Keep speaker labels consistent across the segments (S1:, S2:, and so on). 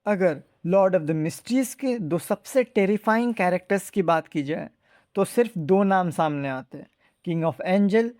S1: अगर Lord of the mysteries के दो सबसे टेरिफाइंग कैरेक्टर्स की बात की जाए तो सिर्फ दो नाम सामने आते हैं। किंग ऑफ एंजल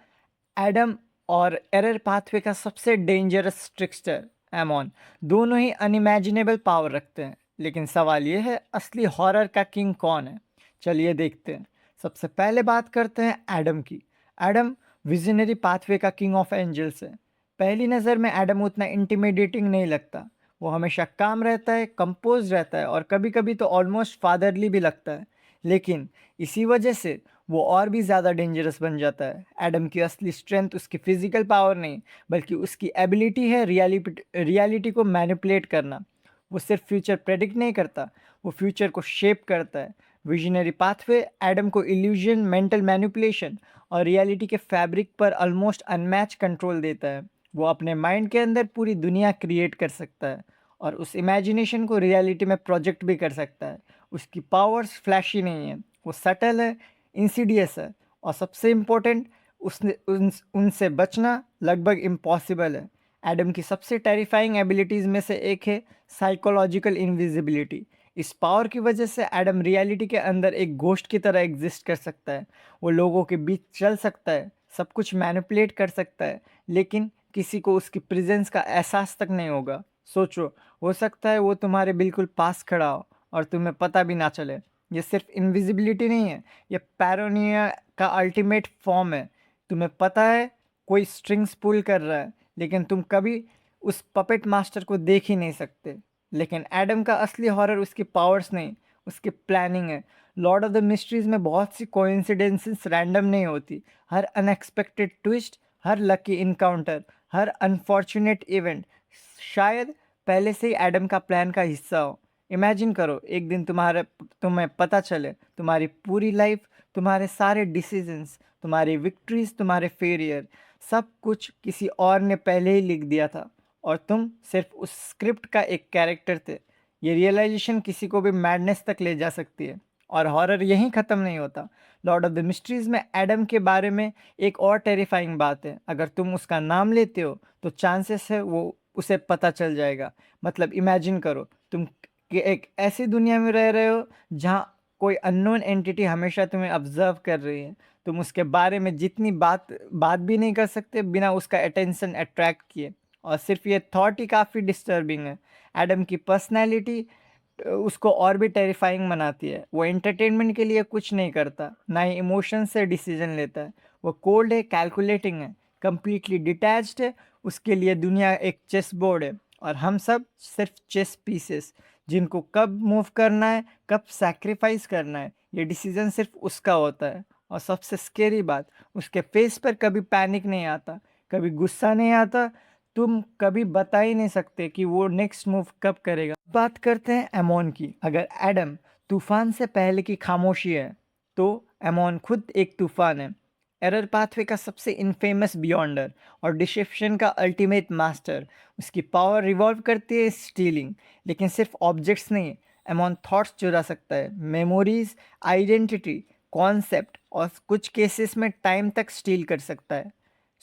S1: एडम और एरर पाथवे का सबसे डेंजरस ट्रिक्स्टर एमोन। दोनों ही अनइमेजिनेबल पावर रखते हैं, लेकिन सवाल ये है असली हॉरर का किंग कौन है। चलिए देखते हैं। सबसे पहले बात करते हैं एडम की। एडम विजनरी पाथवे का किंग ऑफ एंजल्स है। पहली नज़र में एडम उतना इंटिमिडेटिंग नहीं लगता। वो हमेशा काम रहता है, कंपोज रहता है और कभी कभी तो ऑलमोस्ट फादरली भी लगता है। लेकिन इसी वजह से वो और भी ज़्यादा डेंजरस बन जाता है। एडम की असली स्ट्रेंथ उसकी फिजिकल पावर नहीं, बल्कि उसकी एबिलिटी है रियलिटी को मैनिपुलेट करना। वो सिर्फ फ्यूचर प्रेडिक्ट नहीं करता, वो फ्यूचर को शेप करता है। विजनरी पाथवे एडम को इल्यूजन, मेंटल मैनिपुलेशन और रियलिटी के फैब्रिक पर ऑलमोस्ट अनमैच कंट्रोल देता है। वो अपने माइंड के अंदर पूरी दुनिया क्रिएट कर सकता है और उस इमेजिनेशन को रियलिटी में प्रोजेक्ट भी कर सकता है। उसकी पावर्स फ्लैशी नहीं है, वो सटल है, इंसीडियस है और सबसे इम्पोर्टेंट उसने उनसे बचना लगभग इम्पॉसिबल है। एडम की सबसे टेरिफाइंग एबिलिटीज़ में से एक है साइकोलॉजिकल इनविजिबिलिटी। इस पावर की वजह से एडम रियलिटी के अंदर एक घोस्ट की तरह एग्जिस्ट कर सकता है। वो लोगों के बीच चल सकता है, सब कुछ मैनिपुलेट कर सकता है, लेकिन किसी को उसकी प्रेजेंस का एहसास तक नहीं होगा। सोचो, हो सकता है वो तुम्हारे बिल्कुल पास खड़ा हो और तुम्हें पता भी ना चले। ये सिर्फ इनविजिबिलिटी नहीं है, ये पैरोनिया का अल्टीमेट फॉर्म है। तुम्हें पता है कोई स्ट्रिंग्स पुल कर रहा है, लेकिन तुम कभी उस पपेट मास्टर को देख ही नहीं सकते। लेकिन एडम का असली हॉरर उसकी पावर्स नहीं, उसकी प्लानिंग है। लॉर्ड ऑफ द मिस्ट्रीज में बहुत सी कोइंसिडेंसेस रैंडम नहीं होती। हर अनएक्सपेक्टेड ट्विस्ट, हर लकी इनकाउंटर, हर अनफॉर्चुनेट इवेंट शायद पहले से ही एडम का प्लान का हिस्सा हो। इमेजिन करो, एक दिन तुम्हें पता चले तुम्हारी पूरी लाइफ, तुम्हारे सारे डिसीजंस, तुम्हारी विक्ट्रीज, तुम्हारे फेलियर, सब कुछ किसी और ने पहले ही लिख दिया था और तुम सिर्फ उस स्क्रिप्ट का एक कैरेक्टर थे। ये रियलाइजेशन किसी को भी मैडनेस तक ले जा सकती है। और हॉरर यहीं ख़त्म नहीं होता। लॉर्ड ऑफ द मिस्ट्रीज़ में एडम के बारे में एक और टेरिफाइंग बात है। अगर तुम उसका नाम लेते हो तो चांसेस है वो उसे पता चल जाएगा। मतलब इमेजिन करो, तुम कि एक ऐसी दुनिया में रह रहे हो जहाँ कोई अननोन एंटिटी हमेशा तुम्हें ऑब्जर्व कर रही है। तुम उसके बारे में जितनी बात बात भी नहीं कर सकते बिना उसका अटेंशन अट्रैक्ट किए। और सिर्फ ये थॉट ही काफ़ी डिस्टर्बिंग है। एडम की पर्सनैलिटी उसको और भी टेरिफाइंग बनाती है। वो एंटरटेनमेंट के लिए कुछ नहीं करता, ना ही इमोशन से डिसीजन लेता है। वो कोल्ड है, कैलकुलेटिंग है, कम्प्लीटली डिटैच्ड है। उसके लिए दुनिया एक चेस बोर्ड है और हम सब सिर्फ चेस पीसेस, जिनको कब मूव करना है, कब सैक्रिफाइस करना है, ये डिसीजन सिर्फ उसका होता है। और सबसे स्केरी बात, उसके फेस पर कभी पैनिक नहीं आता, कभी गुस्सा नहीं आता। तुम कभी बता ही नहीं सकते कि वो नेक्स्ट मूव कब करेगा। बात करते हैं एमोन की। अगर एडम तूफान से पहले की खामोशी है, तो एमोन खुद एक तूफान है। एरर पाथवे का सबसे इनफेमस बियॉन्डर और डिसेप्शन का अल्टीमेट मास्टर। उसकी पावर रिवॉल्व करती है स्टीलिंग, लेकिन सिर्फ ऑब्जेक्ट्स नहीं, एमोन थॉट्स चुरा सकता है, मेमोरीज, आइडेंटिटी, कॉन्सेप्ट और कुछ केसेस में टाइम तक स्टील कर सकता है।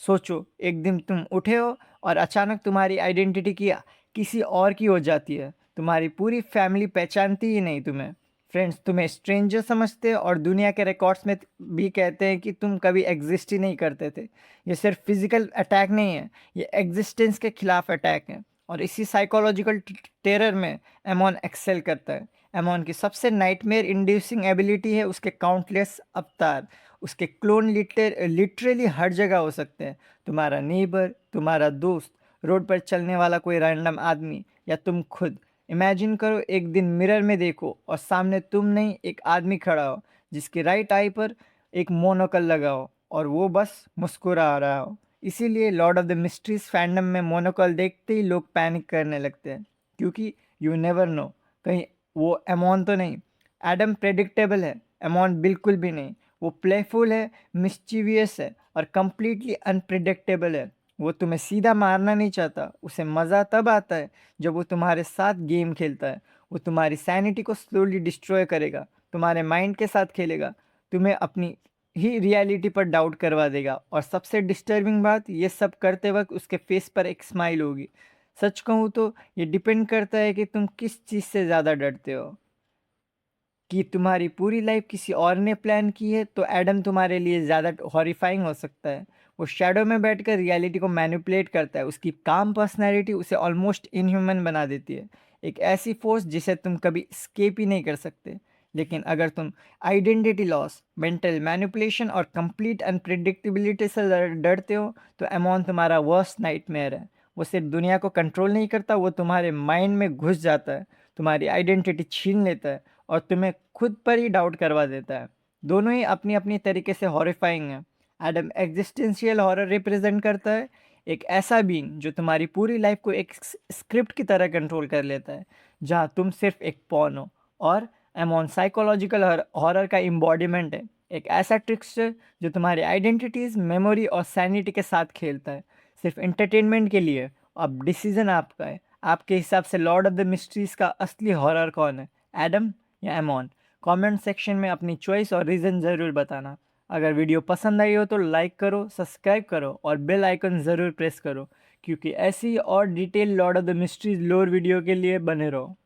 S1: सोचो, एक दिन तुम उठे हो और अचानक तुम्हारी आइडेंटिटी की किसी और की हो जाती है। तुम्हारी पूरी फैमिली पहचानती ही नहीं तुम्हें। फ्रेंड्स तुम्हें स्ट्रेंजर समझते हैं और दुनिया के रिकॉर्ड्स में भी कहते हैं कि तुम कभी एग्जिस्ट ही नहीं करते थे। ये सिर्फ फिजिकल अटैक नहीं है, ये एग्जिस्टेंस के खिलाफ अटैक है। और इसी साइकोलॉजिकल टेरर में एमोन एक्सेल करता है। एमोन की सबसे नाइटमेयर इंड्यूसिंग एबिलिटी है उसके काउंटलेस अवतार। उसके क्लोन लिटरली हर जगह हो सकते हैं। तुम्हारा नेबर, तुम्हारा दोस्त, रोड पर चलने वाला कोई रैंडम आदमी या तुम खुद। इमेजिन करो, एक दिन मिरर में देखो और सामने तुम नहीं एक आदमी खड़ा हो जिसके राइट आई पर एक मोनोकल लगा हो और वो बस मुस्कुरा रहा हो। इसीलिए Lord of the mysteries fandom में मोनोकल देखते ही लोग पैनिक करने लगते हैं, क्योंकि यू नेवर नो कहीं वो एमोन तो नहीं। एडम प्रेडिक्टेबल है, एमोन बिल्कुल भी नहीं। वो प्लेफुल है, मिस्चीवियस है और कम्प्लीटली अनप्रिडिक्टेबल है। वो तुम्हें सीधा मारना नहीं चाहता, उसे मज़ा तब आता है जब वो तुम्हारे साथ गेम खेलता है। वो तुम्हारी सैनिटी को स्लोली डिस्ट्रॉय करेगा, तुम्हारे माइंड के साथ खेलेगा, तुम्हें अपनी ही रियलिटी पर डाउट करवा देगा। और सबसे डिस्टर्बिंग बात, ये सब करते वक्त उसके फेस पर एक स्माइल होगी। सच कहूँ तो ये डिपेंड करता है कि तुम किस चीज़ से ज़्यादा डरते हो। कि तुम्हारी पूरी लाइफ किसी और ने प्लान की है तो एडम तुम्हारे लिए ज़्यादा हॉरिफाइंग हो सकता है। वो शैडो में बैठकर रियलिटी को मैनिपुलेट करता है, उसकी काम पर्सनैलिटी उसे ऑलमोस्ट इनह्यूमन बना देती है, एक ऐसी फोर्स जिसे तुम कभी स्केप ही नहीं कर सकते। लेकिन अगर तुम आइडेंटिटी लॉस, मेंटल मैनिपुलेशन और कंप्लीट अनप्रिडिक्टेबिलिटी से डरते हो तो एमॉन तुम्हारा वर्स्ट नाइटमेयर है। वो सिर्फ दुनिया को कंट्रोल नहीं करता, वो तुम्हारे माइंड में घुस जाता है, तुम्हारी आइडेंटिटी छीन लेता है और तुम्हें खुद पर ही डाउट करवा देता है। दोनों ही अपनी अपनी तरीके से हॉरिफाइंग है। एडम एग्जिस्टेंशियल हॉरर रिप्रेजेंट करता है, एक ऐसा बीइंग जो तुम्हारी पूरी लाइफ को एक स्क्रिप्ट की तरह कंट्रोल कर लेता है, जहाँ तुम सिर्फ एक पॉन हो। और एमॉन साइकोलॉजिकल हॉरर का एम्बॉडीमेंट है, एक ऐसा ट्रिक्स्टर जो तुम्हारी आइडेंटिटीज, मेमोरी और सैनिटी के साथ खेलता है, सिर्फ एंटरटेनमेंट के लिए। अब डिसीजन आपका है, आपके हिसाब से लॉर्ड ऑफ द मिस्ट्रीज का असली हॉरर कौन है, एडम या एमॉन? कमेंट सेक्शन में अपनी चॉइस और रीज़न ज़रूर बताना। अगर वीडियो पसंद आई हो तो लाइक करो, सब्सक्राइब करो और बेल आइकन ज़रूर प्रेस करो, क्योंकि ऐसी और detail Lord of the mysteries लोर वीडियो के लिए बने रहो।